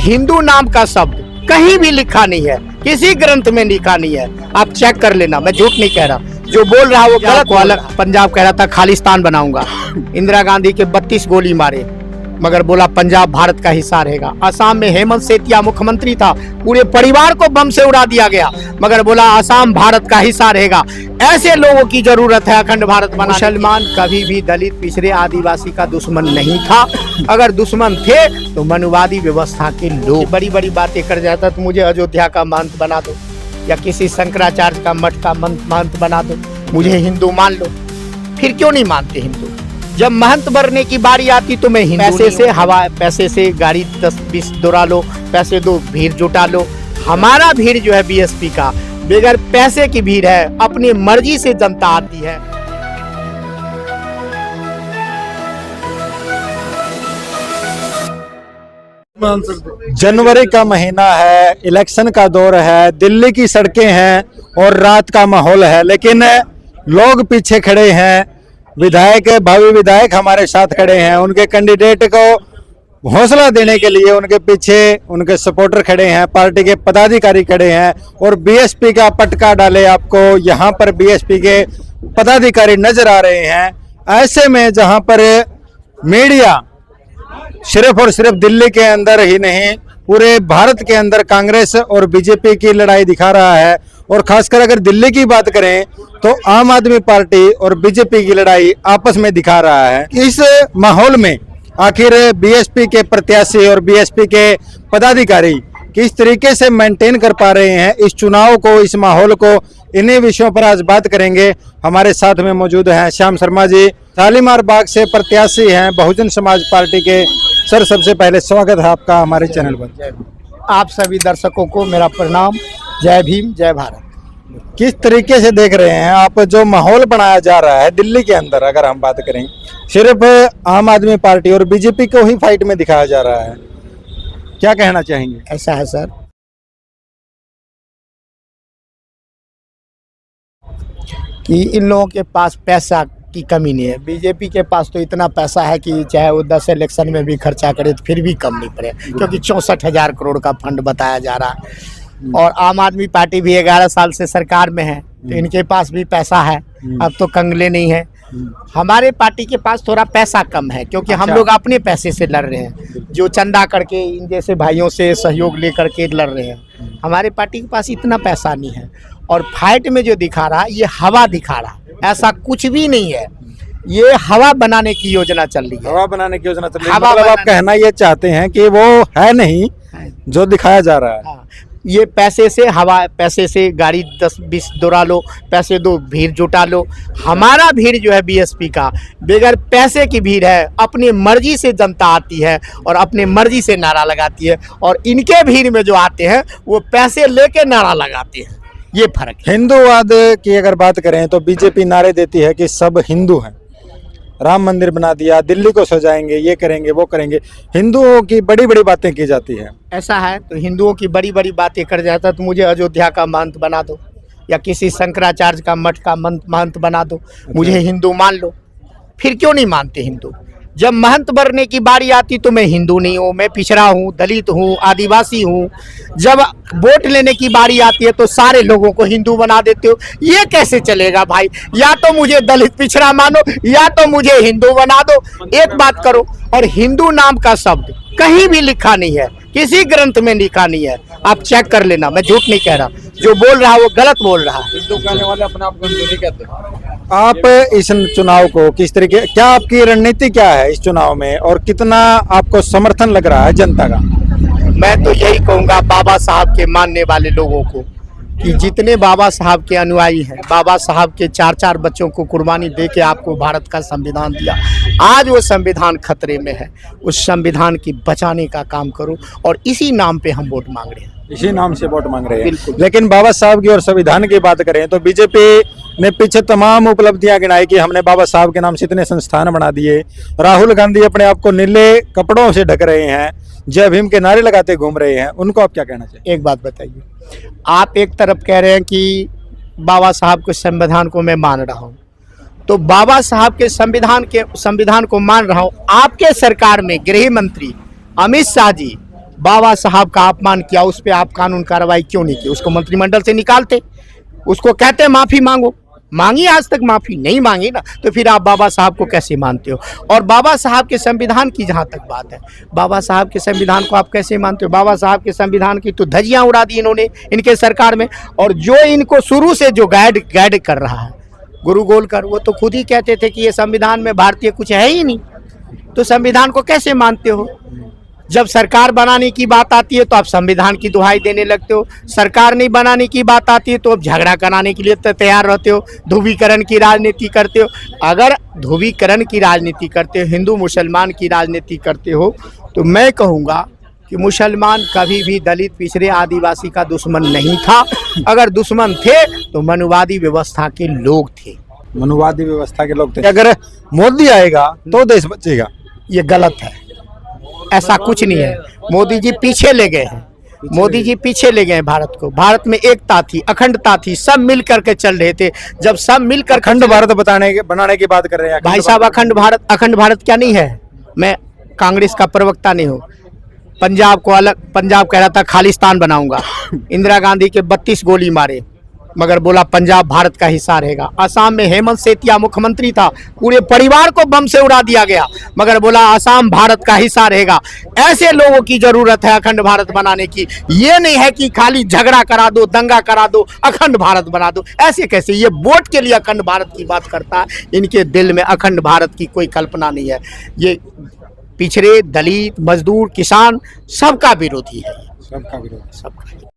हिंदू नाम का शब्द कहीं भी लिखा नहीं है, किसी ग्रंथ में लिखा नहीं है। आप चेक कर लेना, मैं झूठ नहीं कह रहा। जो बोल रहा वो गलत बोल रहा। पंजाब कह रहा था खालिस्तान बनाऊंगा, इंदिरा गांधी के 32 गोली मारे, मगर बोला पंजाब भारत का हिस्सा रहेगा। असम में हेमंत सेतिया मुख्यमंत्री था, पूरे परिवार को बम से उड़ा दिया गया, मगर बोला असम भारत का हिस्सा रहेगा। ऐसे लोगों की जरूरत है अखंड भारत बनाने। मुसलमान कभी भी दलित, पिछड़े, आदिवासी का दुश्मन नहीं था। अगर दुश्मन थे तो मनुवादी व्यवस्था के लोग। बड़ी बड़ी बातें कर जाता तो मुझे अयोध्या का महंत बना दो, या किसी शंकराचार्य का मठ का महंत बना दो, मुझे हिंदू मान लो। फिर क्यों नहीं मानते हिंदू? जब महंत बनने की बारी आती तो मैं हिंदू पैसे से हवा, पैसे से गाड़ी 10-20 दौड़ा लो, पैसे दो, भीड़ जुटा लो। हमारा भीड़ जो है बीएसपी का बगैर पैसे की भीड़ है, अपनी मर्जी से जनता आती है। जनवरी का महीना है, इलेक्शन का दौर है, दिल्ली की सड़कें हैं और रात का माहौल है, लेकिन लोग पीछे खड़े हैं। विधायक, भावी विधायक हमारे साथ खड़े हैं, उनके कैंडिडेट को हौसला देने के लिए उनके पीछे उनके सपोर्टर खड़े हैं, पार्टी के पदाधिकारी खड़े हैं और बीएसपी का पटका डाले आपको यहाँ पर बीएसपी के पदाधिकारी नजर आ रहे हैं। ऐसे में जहाँ पर मीडिया सिर्फ और सिर्फ दिल्ली के अंदर ही नहीं, पूरे भारत के अंदर कांग्रेस और बीजेपी की लड़ाई दिखा रहा है, और खासकर अगर दिल्ली की बात करें तो आम आदमी पार्टी और बीजेपी की लड़ाई आपस में दिखा रहा है। इस माहौल में आखिर बीएसपी के प्रत्याशी और बीएसपी के पदाधिकारी किस तरीके से मेंटेन कर पा रहे हैं इस चुनाव को, इस माहौल को, इन्हीं विषयों पर आज बात करेंगे। हमारे साथ में मौजूद हैं श्याम शर्मा जी, शालीमार बाग से प्रत्याशी हैं बहुजन समाज पार्टी के। सर, सबसे पहले स्वागत है आपका हमारे चैनल पर। आप सभी दर्शकों को मेरा प्रणाम। जय भीम, जय भारत। किस तरीके से देख रहे हैं आप जो माहौल बनाया जा रहा है दिल्ली के अंदर? अगर हम बात करें, सिर्फ आम आदमी पार्टी और बीजेपी को ही फाइट में दिखाया जा रहा है, क्या कहना चाहेंगे? ऐसा है सर कि इन लोगों के पास पैसा की कमी नहीं है। बीजेपी के पास तो इतना पैसा है कि चाहे वो 10 इलेक्शन में भी खर्चा करे तो फिर भी कम नहीं पड़े, क्योंकि 64,000 करोड़ का फंड बताया जा रहा है। और आम आदमी पार्टी भी 11 साल से सरकार में है, तो इनके पास भी पैसा है, अब तो कंगले नहीं है। हमारे पार्टी के पास थोड़ा पैसा कम है, क्योंकि हम लोग अपने पैसे से लड़ रहे हैं, जो चंदा करके इन जैसे भाइयों से सहयोग लेकर के लड़ रहे हैं। हमारे पार्टी के पास इतना पैसा नहीं है, और फाइट में जो दिखा रहा है ये हवा दिखा रहा है, ऐसा कुछ भी नहीं है। ये हवा बनाने की योजना चल रही है। हवा बनाने की योजना चल रही है, मतलब आप कहना ये चाहते हैं कि वो है नहीं जो दिखाया जा रहा है। हाँ, ये पैसे से हवा, पैसे से गाड़ी 10-20 दौड़ा लो, पैसे दो, भीड़ जुटा लो। हमारा भीड़ जो है बीएसपी का बगैर पैसे की भीड़ है, अपनी मर्जी से जनता आती है और अपनी मर्जी से नारा लगाती है, और इनके भीड़ में जो आते हैं वो पैसे लेके नारा लगाते हैं। ये फर्क है। हिंदूवाद की अगर बात करें तो बीजेपी नारे देती है कि सब हिंदू हैं, राम मंदिर बना दिया, दिल्ली को सजाएंगे, ये करेंगे, वो करेंगे, हिंदुओं की बड़ी बड़ी बातें की जाती है। ऐसा है तो हिंदुओं की बड़ी बड़ी बातें कर जाता तो मुझे अयोध्या का महंत बना दो, या किसी शंकराचार्य का मठ का महंत बना दो, मुझे हिंदू मान लो। फिर क्यों नहीं मानते हिंदू? जब महंत बनने की बारी आती तो मैं हिंदू नहीं हूँ, मैं पिछड़ा हूँ, दलित हूँ, आदिवासी हूँ। जब वोट लेने की बारी आती है तो सारे लोगों को हिंदू बना देते हो। ये कैसे चलेगा भाई? या तो मुझे दलित पिछड़ा मानो, या तो मुझे हिंदू बना दो, एक बात करो। और हिंदू नाम का शब्द कहीं भी लिखा नहीं है, किसी ग्रंथ में लिखा नहीं है। आप चेक कर लेना, मैं झूठ नहीं कह रहा। जो बोल रहा है वो गलत बोल रहा है। हिंदू कहने वाले अपने आप को हिंदू नहीं कहते। आप इस चुनाव को किस तरीके, क्या आपकी रणनीति क्या है इस चुनाव में, और कितना आपको समर्थन लग रहा है जनता का? मैं तो यही कहूँगा बाबा साहब के मानने वाले लोगों को कि जितने बाबा साहब के अनुयायी हैं, बाबा साहब के 4-4 बच्चों को कुर्बानी दे के आपको भारत का संविधान दिया, आज वो संविधान खतरे में है। उस संविधान की बचाने का काम करो, और इसी नाम पे हम वोट मांग रहे हैं। इसी नाम से वोट मांग रहे हैं। लेकिन बाबा साहब की और संविधान की बात करें तो बीजेपी ने पीछे तमाम उपलब्धियां गिनाई कि हमने बाबा साहब के नाम से इतने संस्थान बना दिए। राहुल गांधी अपने आप को नीले कपड़ों से ढक रहे हैं, जय भीम के नारे लगाते घूम रहे हैं, उनको आप क्या कहना चाहिए? एक बात बताइए, आप एक तरफ कह रहे हैं कि बाबा साहब के संविधान को मैं मान रहा हूँ, तो बाबा साहब के संविधान को मान रहा हूँ। आपके सरकार में गृह मंत्री अमित शाह जी बाबा साहब का अपमान किया, उस पर आप कानून कार्रवाई क्यों नहीं की? उसको मंत्रिमंडल से निकालते, उसको कहते माफी मांगो। मांगी आज तक माफी? नहीं मांगी ना, तो फिर आप बाबा साहब को कैसे मानते हो? और बाबा साहब के संविधान की जहां तक बात है, बाबा साहब के संविधान को आप कैसे मानते हो? बाबा साहब के संविधान की तो धज्जियां उड़ा दी इन्होंने इनके सरकार में। और जो इनको शुरू से जो गाइड कर रहा है गुरु गोलकर, वो तो खुद ही कहते थे कि ये संविधान में भारतीय कुछ है ही नहीं, तो संविधान को कैसे मानते हो? जब सरकार बनाने की बात आती है तो आप संविधान की दुहाई देने लगते हो, सरकार नहीं बनाने की बात आती है तो आप झगड़ा कराने के लिए तैयार रहते हो, ध्रुवीकरण की राजनीति करते हो। अगर ध्रुवीकरण की राजनीति करते हो, हिंदू मुसलमान की राजनीति करते हो, तो मैं कहूँगा कि मुसलमान कभी भी दलित, पिछड़े, आदिवासी का दुश्मन नहीं था। अगर दुश्मन थे तो मनुवादी व्यवस्था के लोग थे। मनुवादी व्यवस्था के लोग थे। अगर मोदी आएगा तो देश बचेगा, ये गलत है, ऐसा कुछ नहीं है। मोदी जी पीछे ले गए हैं, मोदी जी पीछे ले गए भारत को। भारत में एकता थी, अखंडता थी, सब मिल करके चल रहे थे। जब सब मिलकर अखंड भारत बनाने की बात कर रहे हैं भाई साहब, अखंड भारत क्या नहीं है? मैं कांग्रेस का प्रवक्ता नहीं हूँ। पंजाब को अलग, पंजाब कह रहा था खालिस्तान बनाऊंगा, इंदिरा गांधी के 32 गोली मारे, मगर बोला पंजाब भारत का हिस्सा रहेगा। असम में हेमंत सेतिया मुख्यमंत्री था, पूरे परिवार को बम से उड़ा दिया गया, मगर बोला असम भारत का हिस्सा रहेगा। ऐसे लोगों की जरूरत है अखंड भारत बनाने की। ये नहीं है कि खाली झगड़ा करा दो, दंगा करा दो, अखंड भारत बना दो। ऐसे कैसे? ये वोट के लिए अखंड भारत की बात करता है, इनके दिल में अखंड भारत की कोई कल्पना नहीं है। ये पिछड़े, दलित, मजदूर, किसान सबका विरोधी है, सबका विरोध। सबका।